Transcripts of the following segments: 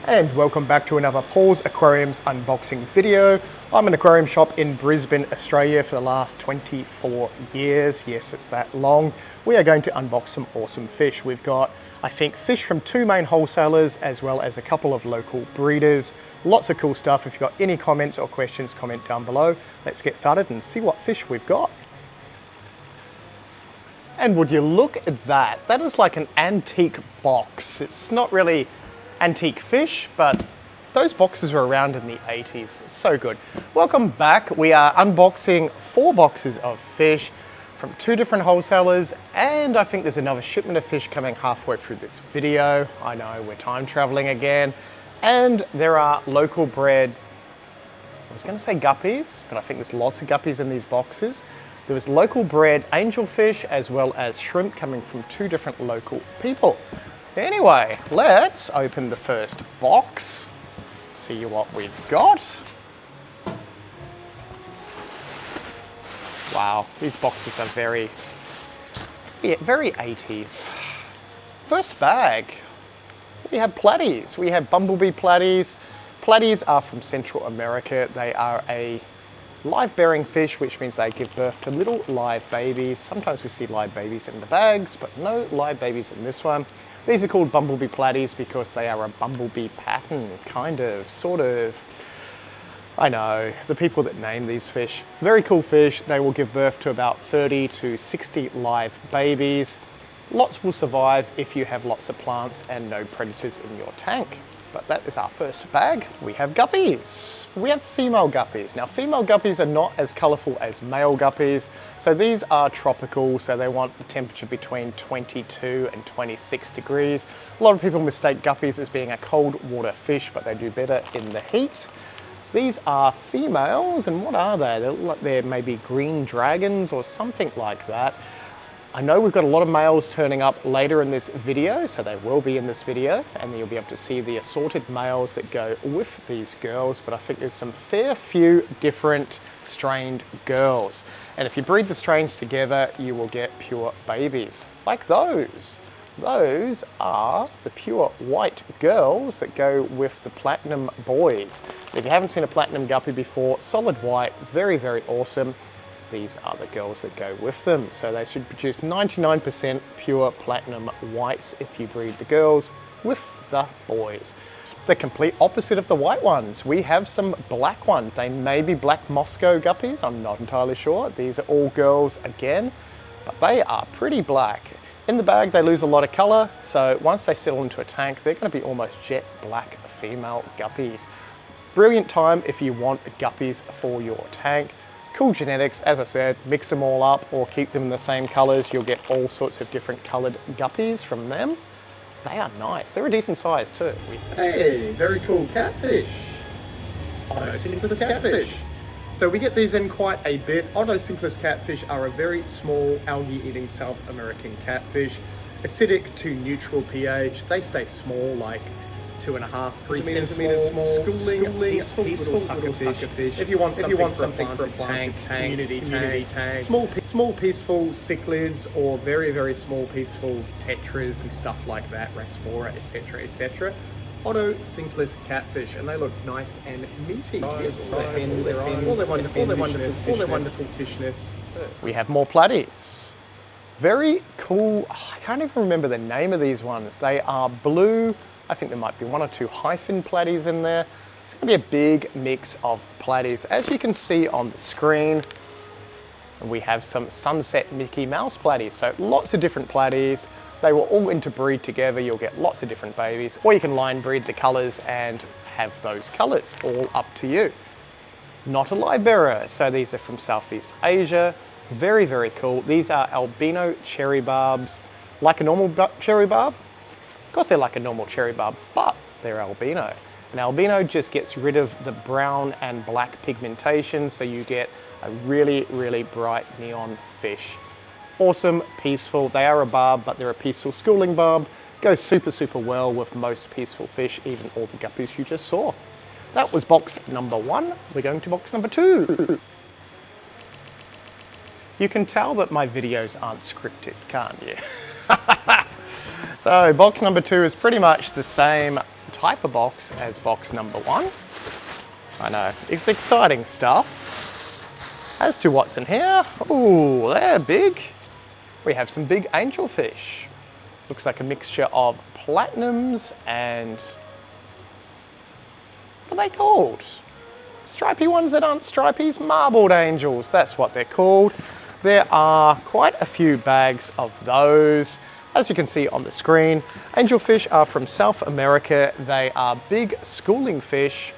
And welcome back to another Paul's Aquariums unboxing video. I'm an aquarium shop in Brisbane, Australia for the last 24 years. Yes, it's that long. We are going to unbox some awesome fish. We've got, I think, fish from two main wholesalers as well as a couple of local breeders. Lots of cool stuff. If you've got any comments or questions, comment down below. Let's get started and see what fish we've got. And would you look at that? That is like an antique box. It's not really antique fish, but those boxes were around in the 80s. It's so good. Welcome back. We are unboxing 4 boxes of fish from 2 different wholesalers, and I think there's another shipment of fish coming halfway through this video. I know, we're time traveling again. And there are local bred, I was gonna say guppies, but I think there's lots of guppies in these boxes. There was local bred angelfish as well as shrimp coming from 2 different local people. Anyway, let's open the first box, see what we've got. Wow, these boxes are very 80s. First bag, we have platies. We have bumblebee platies. Platies are from Central America. They are a live-bearing fish, which means they give birth to little live babies. Sometimes we see live babies in the bags, but no live babies in this one. These are called bumblebee platies because they are a bumblebee pattern, kind of, sort of. I know, the people that name these fish. Very cool fish. They will give birth to about 30 to 60 live babies. Lots will survive if you have lots of plants and no predators in your tank. But that is our first bag. We have guppies. We have female guppies. Now, female guppies are not as colorful as male guppies. So these are tropical, so they want the temperature between 22 and 26 degrees. A lot of people mistake guppies as being a cold water fish, but they do better in the heat. These are females, and what are they? They look like they're maybe green dragons or something like that. I know we've got a lot of males turning up later in this video, so they will be in this video, and you'll be able to see the assorted males that go with these girls, but I think there's some fair few different strained girls. And if you breed the strains together, you will get pure babies, like those. Those are the pure white girls that go with the platinum boys. If you haven't seen a platinum guppy before, solid white, very, very awesome. These are the girls that go with them. So they should produce 99% pure platinum whites if you breed the girls with the boys. The complete opposite of the white ones. We have some black ones. They may be black Moscow guppies, I'm not entirely sure. These are all girls again, but they are pretty black. In the bag, they lose a lot of color, so once they settle into a tank, they're gonna be almost jet black female guppies. Brilliant time if you want guppies for your tank. Cool genetics, as I said, mix them all up or keep them in the same colors. You'll get all sorts of different colored guppies from them. They are nice. They're a decent size too. Hey, very cool catfish. Ottocinclus catfish. So we get these in quite a bit. Ottocinclus catfish are a very small algae-eating South American catfish. Acidic to neutral pH. They stay small, like 2.5, 3 centimeters small, schooling peaceful sucker fish. If you want something for a tank, community tank, small peaceful cichlids, or very, very small peaceful tetras and stuff like that, rasboras, etc., etc. Ottocinclus catfish, and they look nice and meaty. All their wonderful fishness. We have more platies. Very cool. Oh, I can't even remember the name of these ones. They are blue. I think there might be 1 or 2 hyphen platies in there. It's going to be a big mix of platies. As you can see on the screen, we have some sunset Mickey Mouse platies. So lots of different platies. They will all interbreed together. You'll get lots of different babies, or you can line breed the colors and have those colors, all up to you. Not a live bearer. So these are from Southeast Asia. Very, very cool. These are albino cherry barbs, like a normal cherry barb. Of course they're like a normal cherry barb, but they're albino. And albino just gets rid of the brown and black pigmentation, so you get a really, really bright neon fish. Awesome, peaceful. They are a barb, but they're a peaceful schooling barb. Goes super, super well with most peaceful fish, even all the guppies you just saw. That was box number 1. We're going to box number 2. You can tell that my videos aren't scripted, can't you? So box number 2 is pretty much the same type of box as box number 1. I know, it's exciting stuff. As to what's in here, ooh, they're big. We have some big angelfish. Looks like a mixture of platinums and, what are they called? Stripy ones that aren't stripies, marbled angels, that's what they're called. There are quite a few bags of those. As you can see on the screen, angelfish are from South America. They are big schooling fish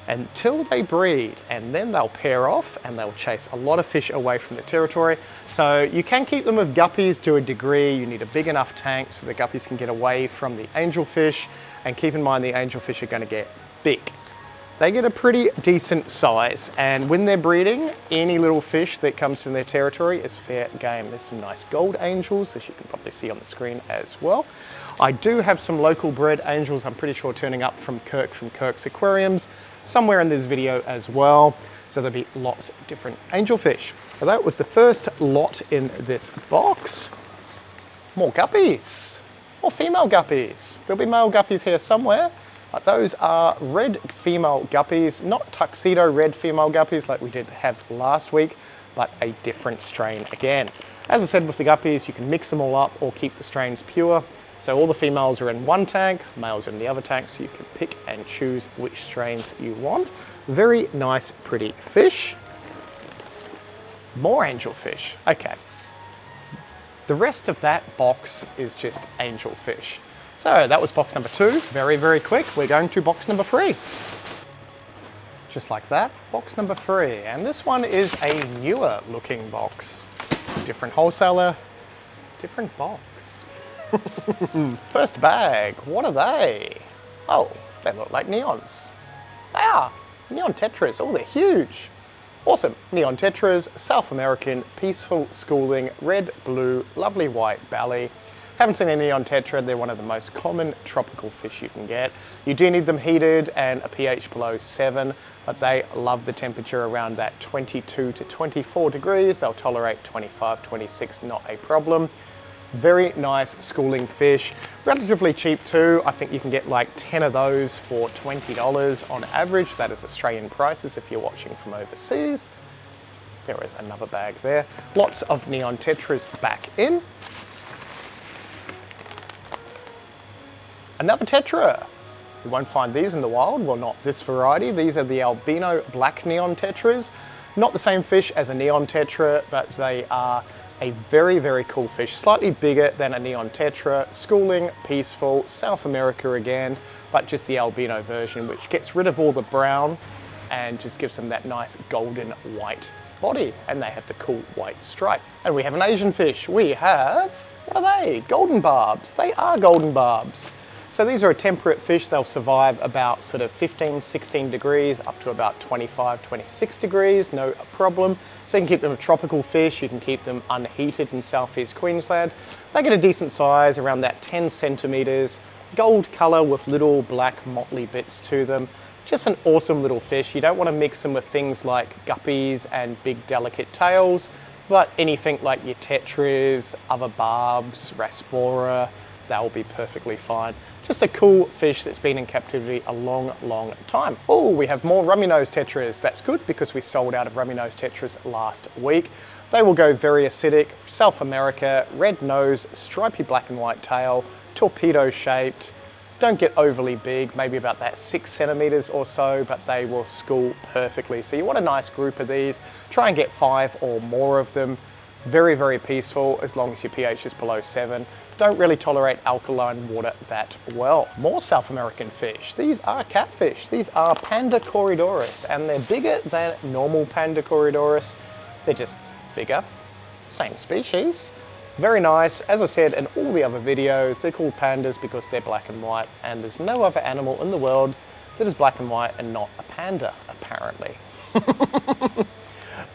until they breed, and then they'll pair off and they'll chase a lot of fish away from the territory. So you can keep them with guppies to a degree. You need a big enough tank so the guppies can get away from the angelfish, and keep in mind the angelfish are going to get big. They get a pretty decent size, and when they're breeding, any little fish that comes in their territory is fair game. There's some nice gold angels, as you can probably see on the screen as well. I do have some local bred angels, I'm pretty sure turning up from Kirk's Aquariums, somewhere in this video as well. So there'll be lots of different angelfish. So that was the first lot in this box. More guppies, more female guppies. There'll be male guppies here somewhere. Those are red female guppies, not tuxedo red female guppies like we did have last week, but a different strain again. As I said with the guppies, you can mix them all up or keep the strains pure. So all the females are in one tank, males are in the other tank, so you can pick and choose which strains you want. Very nice, pretty fish. More angelfish. Okay. The rest of that box is just angelfish. So that was box number 2, very, very quick. We're going to box number 3. Just like that, box number 3. And this one is a newer looking box. Different wholesaler, different box. First bag, what are they? Oh, they look like neons. They are, neon tetras, oh they're huge. Awesome, neon tetras, South American, peaceful schooling, red, blue, lovely white belly. Haven't seen a neon tetra, they're one of the most common tropical fish you can get. You do need them heated and a pH below 7, but they love the temperature around that 22 to 24 degrees. They'll tolerate 25, 26, not a problem. Very nice schooling fish, relatively cheap too. I think you can get like 10 of those for $20 on average. That is Australian prices if you're watching from overseas. There is another bag there. Lots of neon tetras back in. Another tetra. You won't find these in the wild, well not this variety. These are the albino black neon tetras. Not the same fish as a neon tetra, but they are a very, very cool fish. Slightly bigger than a neon tetra, schooling, peaceful, South America again, but just the albino version, which gets rid of all the brown and just gives them that nice golden white body. And they have the cool white stripe. And we have an Asian fish. We have, what are they? Golden barbs. They are golden barbs. So these are a temperate fish. They'll survive about sort of 15, 16 degrees up to about 25, 26 degrees, no problem. So you can keep them a tropical fish. You can keep them unheated in southeast Queensland. They get a decent size, around that 10 centimeters, gold color with little black motley bits to them. Just an awesome little fish. You don't want to mix them with things like guppies and big delicate tails, but anything like your tetras, other barbs, rasbora, they'll be perfectly fine. Just a cool fish that's been in captivity a long, long time. Oh, we have more rummynose tetras. That's good because we sold out of rummynose tetras last week. They will go very acidic, South America, red nose, stripy black and white tail, torpedo shaped. Don't get overly big, maybe about that 6 centimeters or so, but they will school perfectly. So you want a nice group of these. Try and get 5 or more of them. Very, very peaceful as long as your pH is below 7. Don't really tolerate alkaline water that well. More South American fish. These are catfish. These are panda corydoras, and they're bigger than normal panda corydoras. They're just bigger, same species. Very nice. As I said in all the other videos, they're called pandas because they're black and white, and there's no other animal in the world that is black and white and not a panda, apparently.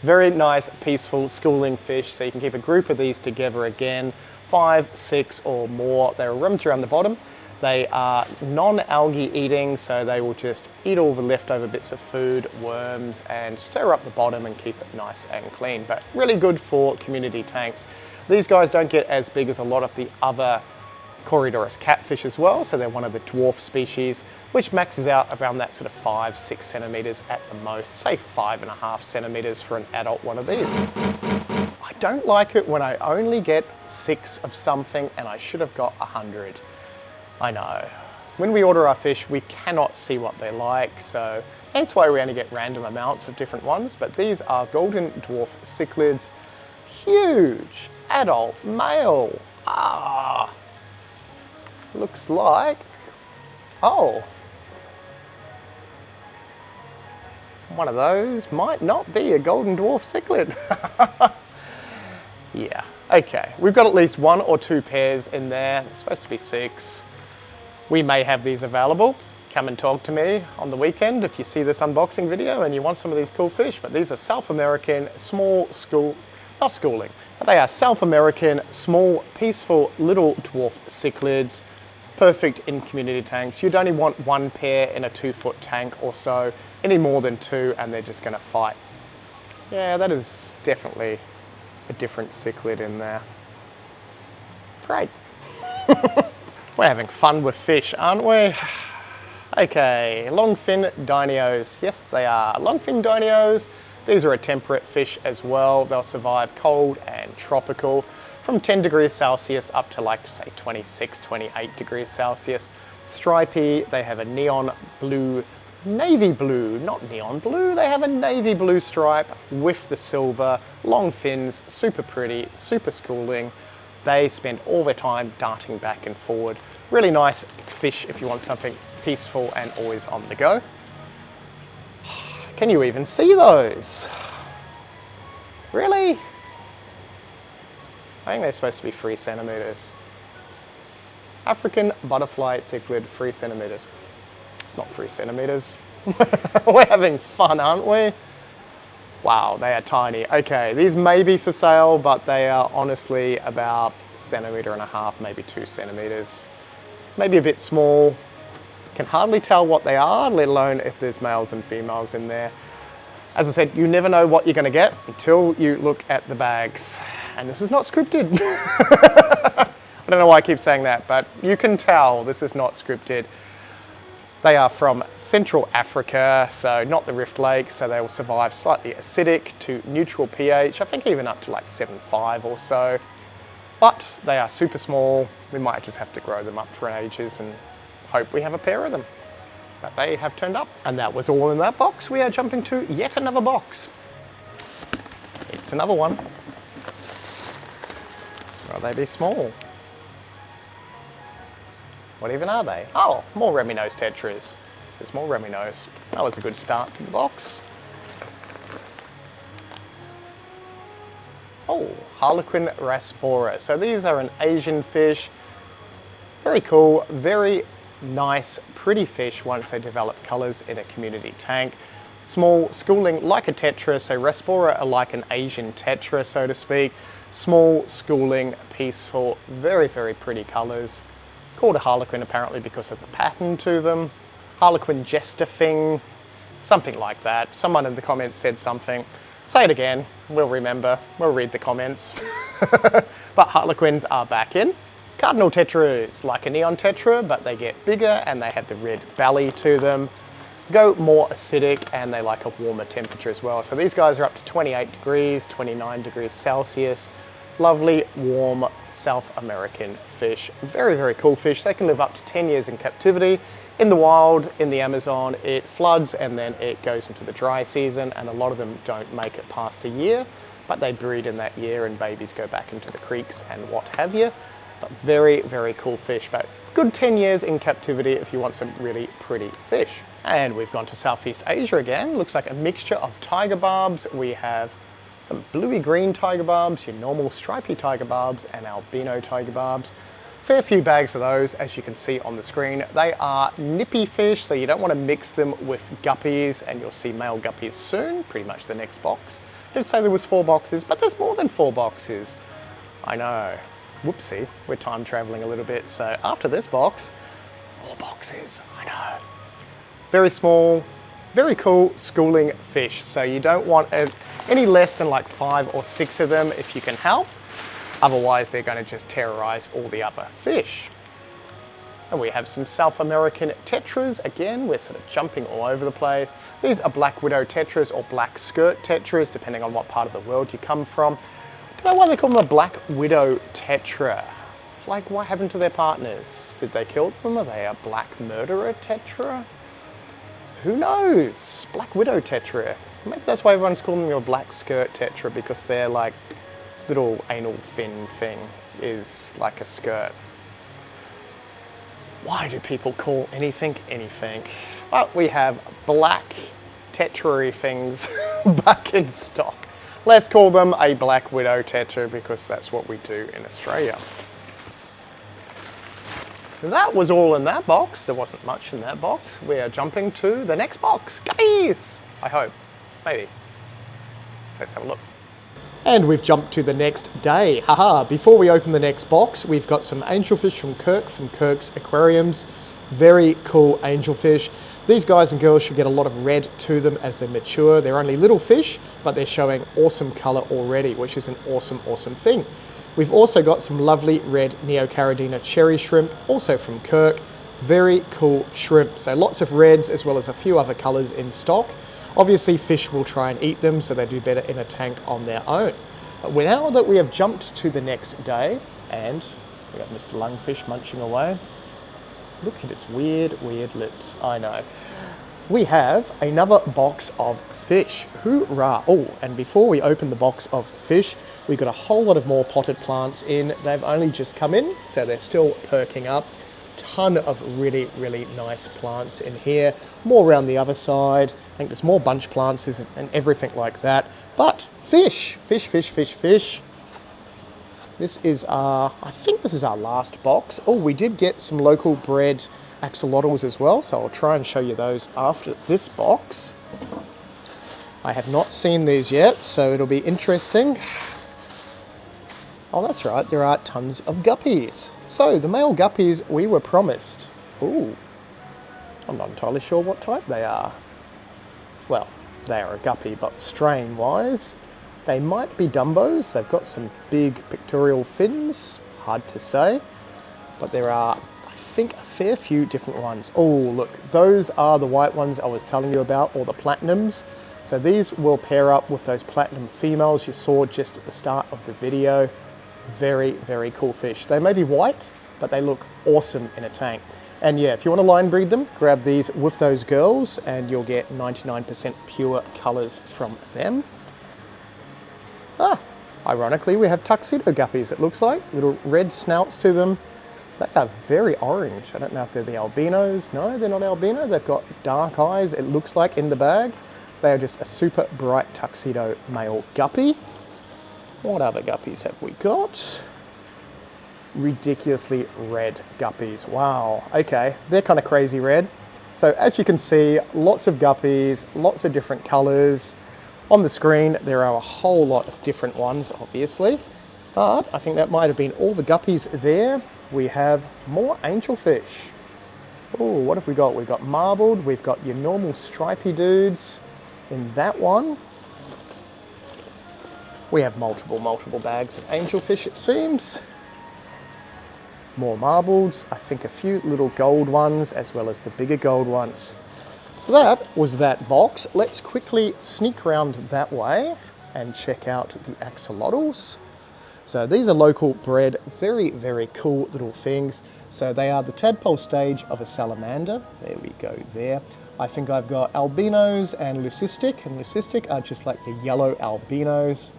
Very nice, peaceful schooling fish, so you can keep a group of these together again, 5, 6 or more. They're rimmed around the bottom. They are non-algae eating, so they will just eat all the leftover bits of food, worms, and stir up the bottom and keep it nice and clean, but really good for community tanks. These guys don't get as big as a lot of the other corydoras catfish as well, so they're one of the dwarf species, which maxes out around that sort of 5-6 centimeters at the most, say 5.5 centimeters for an adult one of these. I don't like it when I only get 6 of something and I should have got 100. I know. When we order our fish, we cannot see what they're like, so hence why we only get random amounts of different ones, but these are golden dwarf cichlids. Huge, adult, male. Looks like, oh, one of those might not be a golden dwarf cichlid. Yeah, okay, we've got at least 1 or 2 pairs in there. There's supposed to be 6. We may have these available. Come and talk to me on the weekend if you see this unboxing video and you want some of these cool fish. But these are South American small not schooling, but they are South American small, peaceful little dwarf cichlids. Perfect in community tanks. You'd only want 1 pair in a 2-foot tank or so. Any more than 2 and they're just going to fight. Yeah, that is definitely a different cichlid in there. Great. We're having fun with fish, aren't we? Okay, longfin dinios. Yes, they are longfin dinios. These are a temperate fish as well. They'll survive cold and tropical from 10 degrees Celsius up to like say 26, 28 degrees Celsius. Stripy, they have a neon blue, navy blue, not neon blue, they have a navy blue stripe with the silver, long fins, super pretty, super schooling. They spend all their time darting back and forward. Really nice fish if you want something peaceful and always on the go. Can you even see those? Really? I think they're supposed to be 3 centimeters. African butterfly cichlid, 3 centimeters. It's not 3 centimeters. We're having fun, aren't we? Wow, they are tiny. Okay, these may be for sale, but they are honestly about 1.5 centimeters, maybe 2 centimeters. Maybe a bit small. Can hardly tell what they are, let alone if there's males and females in there. As I said, you never know what you're going to get until you look at the bags. And this is not scripted. I don't know why I keep saying that, but you can tell this is not scripted. They are from Central Africa, so not the Rift Lakes, so they will survive slightly acidic to neutral pH, I think even up to like 7.5 or so. But they are super small. We might just have to grow them up for ages and hope we have a pair of them. But they have turned up. And that was all in that box. We are jumping to yet another box. It's another one. Will they be small? What even are they? Oh, more rummynose tetras. There's more rummynose. That was a good start to the box. Oh, Harlequin rasboras. So these are an Asian fish. Very cool, very nice, pretty fish once they develop colours in a community tank. Small, schooling like a tetra, so rasbora are like an Asian tetra, so to speak. Small, schooling, peaceful, very, very pretty colours. Called a harlequin apparently because of the pattern to them. Harlequin jestifying, something like that. Someone in the comments said something. Say it again, we'll remember, we'll read the comments. But harlequins are back in. Cardinal tetras, like a neon tetra, but they get bigger and they have the red belly to them. Go more acidic and they like a warmer temperature as well. So these guys are up to 28 degrees, 29 degrees Celsius. Lovely, warm South American fish. Very, very cool fish. They can live up to 10 years in captivity. In the wild, in the Amazon, it floods and then it goes into the dry season, and a lot of them don't make it past a year, but they breed in that year and babies go back into the creeks and what have you. But very, very cool fish, but good 10 years in captivity if you want some really pretty fish. And we've gone to Southeast Asia again. Looks like a mixture of tiger barbs. We have some bluey green tiger barbs, your normal stripy tiger barbs, and albino tiger barbs. Fair few bags of those, as you can see on the screen. They are nippy fish, so you don't want to mix them with guppies, and you'll see male guppies soon, pretty much the next box. I did say there was 4 boxes, but there's more than 4 boxes. I know. Whoopsie, we're time traveling a little bit. So after this box, more boxes, I know. Very small, very cool schooling fish. So you don't want any less than like 5 or 6 of them if you can help. Otherwise, they're going to just terrorize all the other fish. And we have some South American tetras. Again, we're sort of jumping all over the place. These are black widow tetras or black skirt tetras, depending on what part of the world you come from. Don't know why they call them a black widow tetra. Like, what happened to their partners? Did they kill them? Are they a black murderer tetra? Who knows? Black widow tetra. Maybe that's why everyone's calling them a black skirt tetra, because their like little anal fin thing is like a skirt. Why do people call anything anything? Well, we have black tetra things back in stock. Let's call them a black widow tetra because that's what we do in Australia. That was all in that box. There wasn't much in that box. We are jumping to the next box. Guppies! I hope. Maybe. Let's have a look. And we've jumped to the next day. Haha, before we open the next box, we've got some angelfish from Kirk's Aquariums. Very cool angelfish. These guys and girls should get a lot of red to them as they mature. They're only little fish, but they're showing awesome color already, which is an awesome, awesome thing. We've also got some lovely red Neocaridina cherry shrimp, also from Kirk. Very cool shrimp. So lots of reds as well as a few other colors in stock. Obviously, fish will try and eat them, so they do better in a tank on their own. But now that we have jumped to the next day, and we got Mr. Lungfish munching away. Look at his weird, weird lips. I know. We have another box of fish. Hoorah! Oh, and before we open the box of fish, we've got a whole lot of more potted plants in. They've only just come in, so they're still perking up. Ton of really, really nice plants in here. More around the other side. I think there's more bunch plants and everything like that. But fish, fish, fish, fish, fish. This is our, I think this is our last box. Oh, we did get some local bred axolotls as well, so I'll try and show you those after this box. I have not seen these yet, so it'll be interesting. Oh, that's right, there are tons of guppies. So, the male guppies we were promised. Ooh, I'm not entirely sure what type they are. Well, they are a guppy, but strain-wise, they might be Dumbos. They've got some big pictorial fins, hard to say. But there are, I think, a fair few different ones. Oh, look, those are the white ones I was telling you about, or the platinums. So these will pair up with those platinum females you saw just at the start of the video. Very, very cool fish. They may be white, but they look awesome in a tank. And yeah, if you want to line breed them, grab these with those girls and you'll get 99% pure colors from them. Ah, ironically, we have tuxedo guppies, it looks like. Little red snouts to them. They are very orange. I don't know if they're the albinos. No, they're not albino. They've got dark eyes, it looks like, in the bag. They are just a super bright tuxedo male guppy. What other guppies have we got? Ridiculously red guppies. Wow, okay, they're kind of crazy red. So as you can see, lots of guppies, lots of different colors. On the screen, there are a whole lot of different ones, obviously. But I think that might have been all the guppies there. We have more angelfish. Oh, what have we got? We've got marbled, we've got your normal stripy dudes in that one. We have multiple bags of angelfish, it seems. More marbles, I think a few little gold ones as well as the bigger gold ones. So that was that box. Let's quickly sneak around that way and check out the axolotls. So these are local bred, very, very cool little things. So they are the tadpole stage of a salamander. There we go there. I think I've got albinos and leucistic, and leucistic are just like the yellow albinos.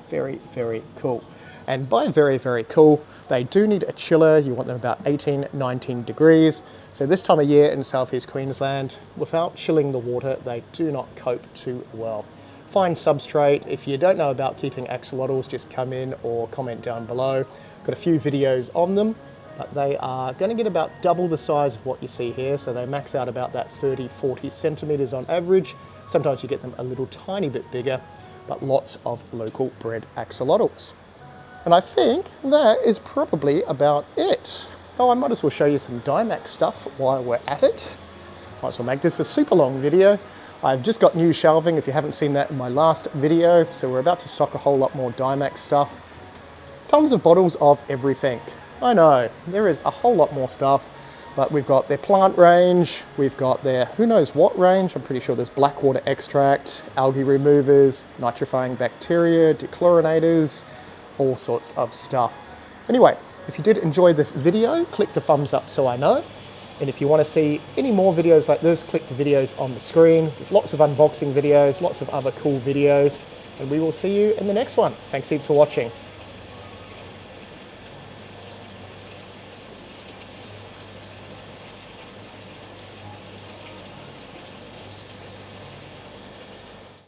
Very, very cool. And by very, very cool, they do need a chiller. You want them about 18, 19 degrees. So this time of year in Southeast Queensland, without chilling the water, they do not cope too well. Fine substrate. If you don't know about keeping axolotls, just come in or comment down below. Got a few videos on them, but they are going to get about double the size of what you see here. So they max out about that 30, 40 centimeters on average. Sometimes you get them a little tiny bit bigger, but lots of local bred axolotls. And I think that is probably about it. Oh, I might as well show you some Dymax stuff while we're at it. Might as well make this a super long video. I've just got new shelving, if you haven't seen that in my last video. So we're about to stock a whole lot more Dymax stuff. Tons of bottles of everything. I know, there is a whole lot more stuff, but we've got their plant range, we've got their who knows what range. I'm pretty sure there's blackwater extract, algae removers, nitrifying bacteria, dechlorinators, all sorts of stuff. Anyway, if you did enjoy this video, click the thumbs up so I know. And if you want to see any more videos like this, click the videos on the screen. There's lots of unboxing videos, lots of other cool videos, and we will see you in the next one. Thanks heaps for watching.